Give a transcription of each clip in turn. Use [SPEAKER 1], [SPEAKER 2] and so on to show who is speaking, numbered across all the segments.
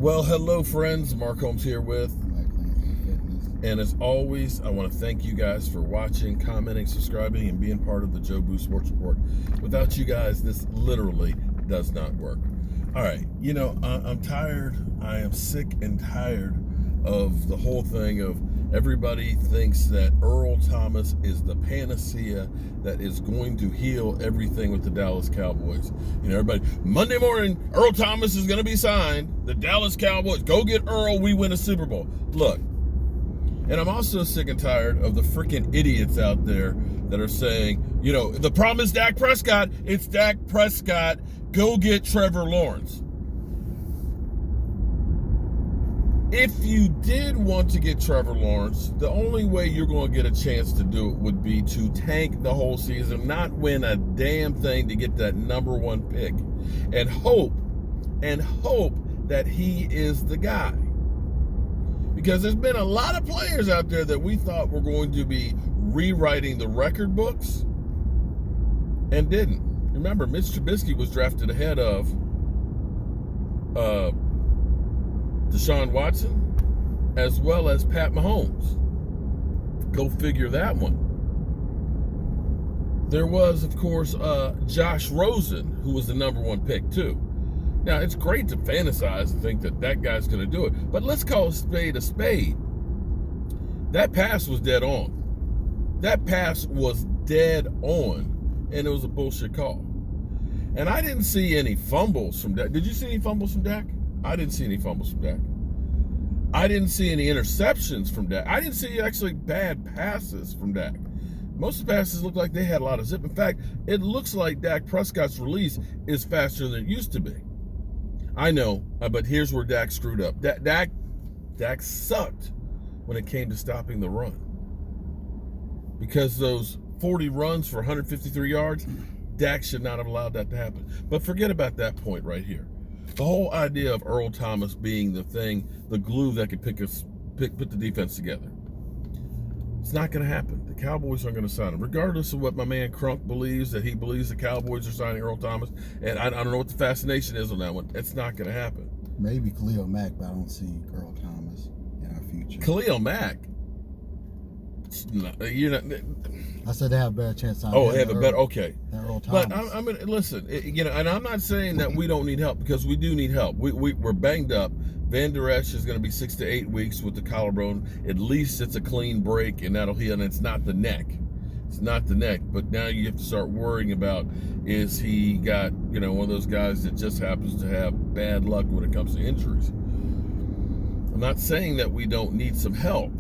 [SPEAKER 1] Well, hello, friends. Mark Holmes here with, and as always, I want to thank you guys for watching, commenting, subscribing, and being part of the Joe Boo Sports Report. Without you guys, this literally does not work. All right, I'm tired. I am sick and tired of the whole thing of everybody thinks that Earl Thomas is the panacea that is going to heal everything with the Dallas Cowboys. Everybody, Monday morning, Earl Thomas is going to be signed. The Dallas Cowboys, go get Earl, we win a Super Bowl. Look, and I'm also sick and tired of the freaking idiots out there that are saying, the problem is Dak Prescott. It's Dak Prescott. Go get Trevor Lawrence. If you did want to get Trevor Lawrence, the only way you're going to get a chance to do it would be to tank the whole season, not win a damn thing to get that number one pick, and hope that he is the guy. Because there's been a lot of players out there that we thought were going to be rewriting the record books and didn't. Remember, Mitch Trubisky was drafted ahead of Deshaun Watson, as well as Pat Mahomes. Go figure that one. There was, of course, Josh Rosen, who was the number one pick, too. Now, it's great to fantasize and think that guy's going to do it, but let's call a spade a spade. That pass was dead on. That pass was dead on, and it was a bullshit call. And I didn't see any fumbles from Dak. Did you see any fumbles from Dak? I didn't see any fumbles from Dak. I didn't see any interceptions from Dak. I didn't see actually bad passes from Dak. Most of the passes look like they had a lot of zip. In fact, it looks like Dak Prescott's release is faster than it used to be. I know, but here's where Dak screwed up. Dak sucked when it came to stopping the run. Because those 40 runs for 153 yards, Dak should not have allowed that to happen. But forget about that point right here. The whole idea of Earl Thomas being the thing, the glue that could put the defense together. It's not going to happen. The Cowboys aren't going to sign him. Regardless of what my man Crunk believes, that he believes the Cowboys are signing Earl Thomas, and I don't know what the fascination is on that one. It's not going to happen.
[SPEAKER 2] Maybe Khalil Mack, but I don't see Earl Thomas in our future.
[SPEAKER 1] Khalil Mack?
[SPEAKER 2] I said they have a better chance.
[SPEAKER 1] Oh, they have a better. Okay.
[SPEAKER 2] Earl Thomas.
[SPEAKER 1] But I mean, listen. And I'm not saying that we don't need help, because we do need help. We're banged up. Van Der Esch is going to be 6 to 8 weeks with the collarbone. At least it's a clean break, and that'll heal. And it's not the neck. It's not the neck. But now you have to start worrying about, is he got one of those guys that just happens to have bad luck when it comes to injuries. I'm not saying that we don't need some help.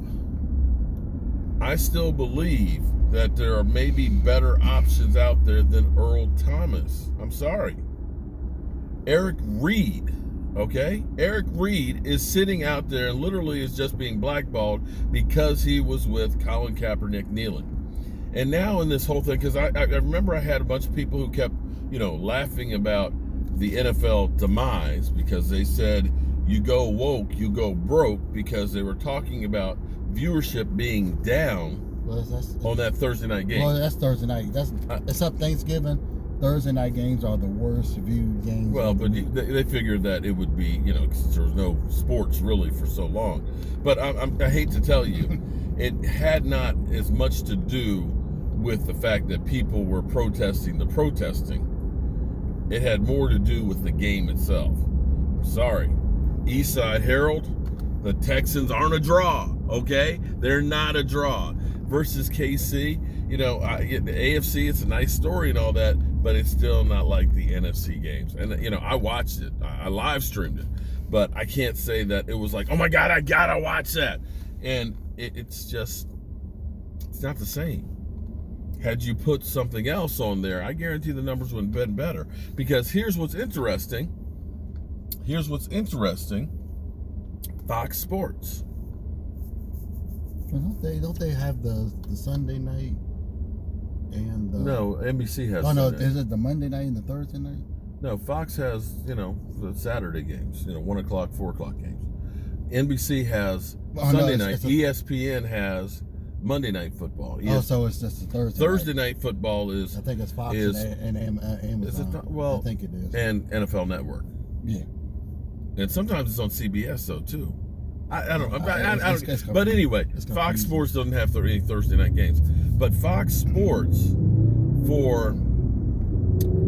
[SPEAKER 1] I still believe that there are maybe better options out there than Earl Thomas. I'm sorry. Eric Reid, okay? Eric Reid is sitting out there and literally is just being blackballed because he was with Colin Kaepernick kneeling. And now in this whole thing, because I remember I had a bunch of people who kept, laughing about the NFL demise because they said, you go woke, you go broke, because they were talking about viewership being down on that Thursday night game.
[SPEAKER 2] Well, that's Thursday night. Except Thanksgiving. Thursday night games are the worst viewed games.
[SPEAKER 1] Well, but they figured that it would be, because there was no sports really for so long. But I hate to tell you, it had not as much to do with the fact that people were protesting the protesting. It had more to do with the game itself. Sorry. Eastside Herald, the Texans aren't a draw, okay? They're not a draw. Versus KC, the AFC, it's a nice story and all that, but it's still not like the NFC games. And, I watched it. I live streamed it. But I can't say that it was like, oh, my God, I got to watch that. And it's not the same. Had you put something else on there, I guarantee the numbers would have been better. Because here's what's interesting. Fox Sports.
[SPEAKER 2] Well, don't they have the Sunday night and
[SPEAKER 1] no, NBC has.
[SPEAKER 2] Oh no,
[SPEAKER 1] Sunday.
[SPEAKER 2] is it the Monday night and the Thursday night?
[SPEAKER 1] No, Fox has the Saturday games, 1 o'clock, 4 o'clock games. NBC has Sunday night. ESPN has Monday Night Football.
[SPEAKER 2] Oh, so it's just a
[SPEAKER 1] Thursday night football is.
[SPEAKER 2] I think it's Fox and Amazon.
[SPEAKER 1] Is it not? Well,
[SPEAKER 2] I think it is.
[SPEAKER 1] And NFL Network.
[SPEAKER 2] Yeah.
[SPEAKER 1] And sometimes it's on CBS though too. I don't.
[SPEAKER 2] It's
[SPEAKER 1] But anyway, Fox Sports doesn't have any Thursday night games. But Fox Sports for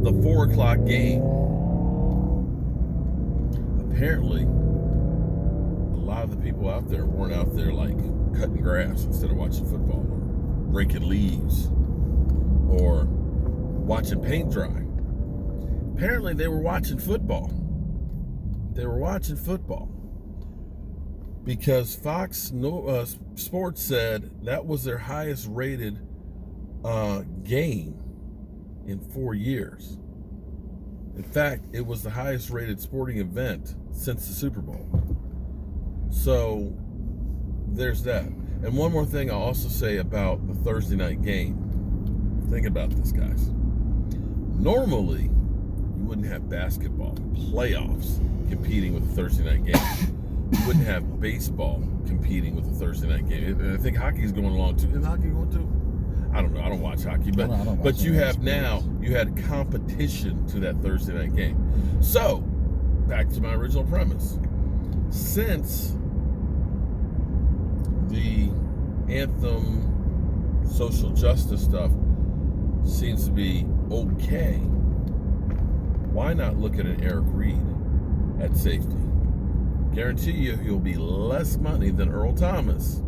[SPEAKER 1] the 4:00 game. Apparently, a lot of the people out there weren't out there like cutting grass instead of watching football, or raking leaves, or watching paint dry. Apparently, they were watching football. They were watching football because Fox Sports said that was their highest rated game in 4 years. In fact, it was the highest rated sporting event since the Super Bowl. So there's that. And one more thing I'll also say about the Thursday night game. Think about this, guys. Normally, you wouldn't have basketball playoffs competing with a Thursday night game. You wouldn't have baseball competing with a Thursday night game. And I think hockey's going along too. Is hockey going too? I don't know. I don't watch hockey, but you have now, you had competition to that Thursday night game. So, back to my original premise. Since the anthem social justice stuff seems to be okay, why not look at an Eric Reid at safety? Guarantee you he'll be less money than Earl Thomas.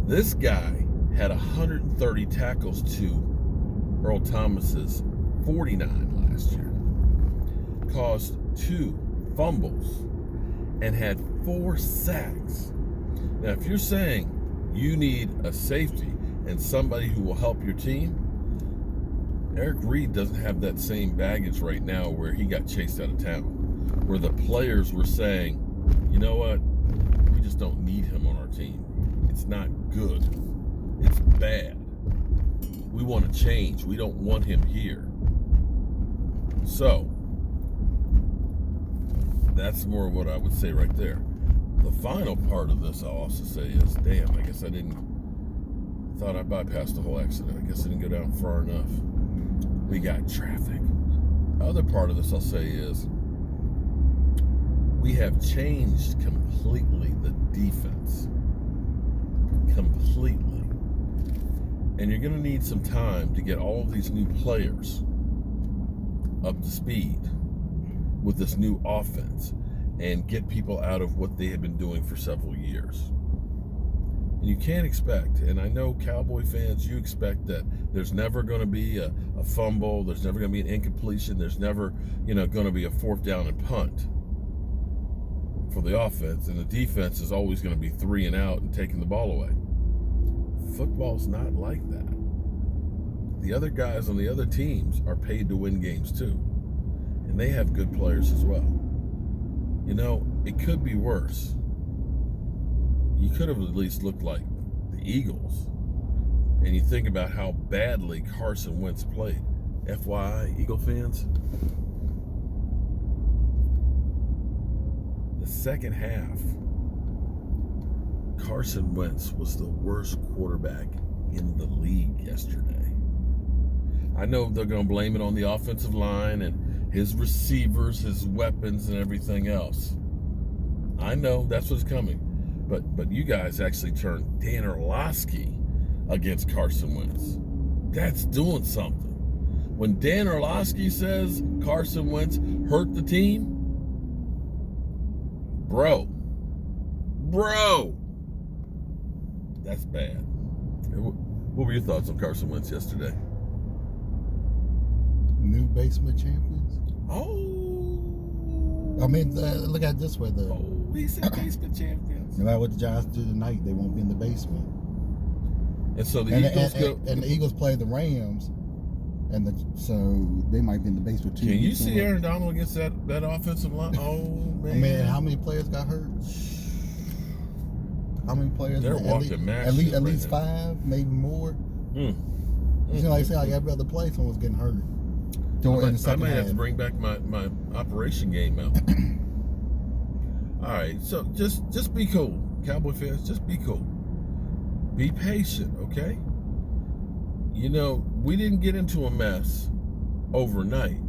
[SPEAKER 1] This guy had 130 tackles to Earl Thomas's 49 last year, caused 2 fumbles, and had 4 sacks. Now, if you're saying you need a safety and somebody who will help your team, Eric Reid doesn't have that same baggage right now where he got chased out of town, where the players were saying, you know what, we just don't need him on our team. It's not good. It's bad. We want to change. We don't want him here. So, that's more of what I would say right there. The final part of this I'll also say is, damn, I guess thought I bypassed the whole accident. I guess I didn't go down far enough. We got traffic. The other part of this I'll say is, we have changed completely the defense. Completely. And you're going to need some time to get all of these new players up to speed with this new offense and get people out of what they have been doing for several years. And you can't expect, and I know Cowboy fans, you expect that there's never going to be a fumble, there's never going to be an incompletion, there's never, going to be a 4th down and punt for the offense, and the defense is always going to be 3 and out and taking the ball away. Football's not like that. The other guys on the other teams are paid to win games too, and they have good players as well. It could be worse. You could have at least looked like the Eagles, and you think about how badly Carson Wentz played. FYI, Eagle fans, the second half, Carson Wentz was the worst quarterback in the league yesterday. I know they're going to blame it on the offensive line and his receivers, his weapons, and everything else. I know that's what's coming. But you guys actually turned Dan Orlovsky against Carson Wentz. That's doing something. When Dan Orlovsky says Carson Wentz hurt the team, bro, that's bad. What were your thoughts on Carson Wentz yesterday?
[SPEAKER 2] New basement champions?
[SPEAKER 1] Oh.
[SPEAKER 2] I mean, look at it this way, though.
[SPEAKER 1] He said basement champions.
[SPEAKER 2] No matter what the Giants do tonight, they won't be in the basement.
[SPEAKER 1] And so the Eagles
[SPEAKER 2] and the Eagles play the Rams, so they might be in the basement too.
[SPEAKER 1] Can you see Aaron Donald against that offensive line? Oh man!
[SPEAKER 2] I mean, how many players got hurt? How many players?
[SPEAKER 1] They're walking mass.
[SPEAKER 2] At least 5, maybe more. It seems like every other play someone's getting hurt.
[SPEAKER 1] I might have to bring back my operation game out. All right, so just be cool, Cowboy fans. Just be cool. Be patient, okay? We didn't get into a mess overnight,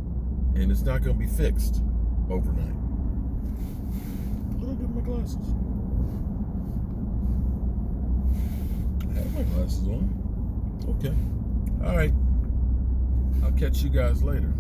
[SPEAKER 1] and it's not going to be fixed overnight. glasses. I have my glasses on. Okay. All right. I'll catch you guys later.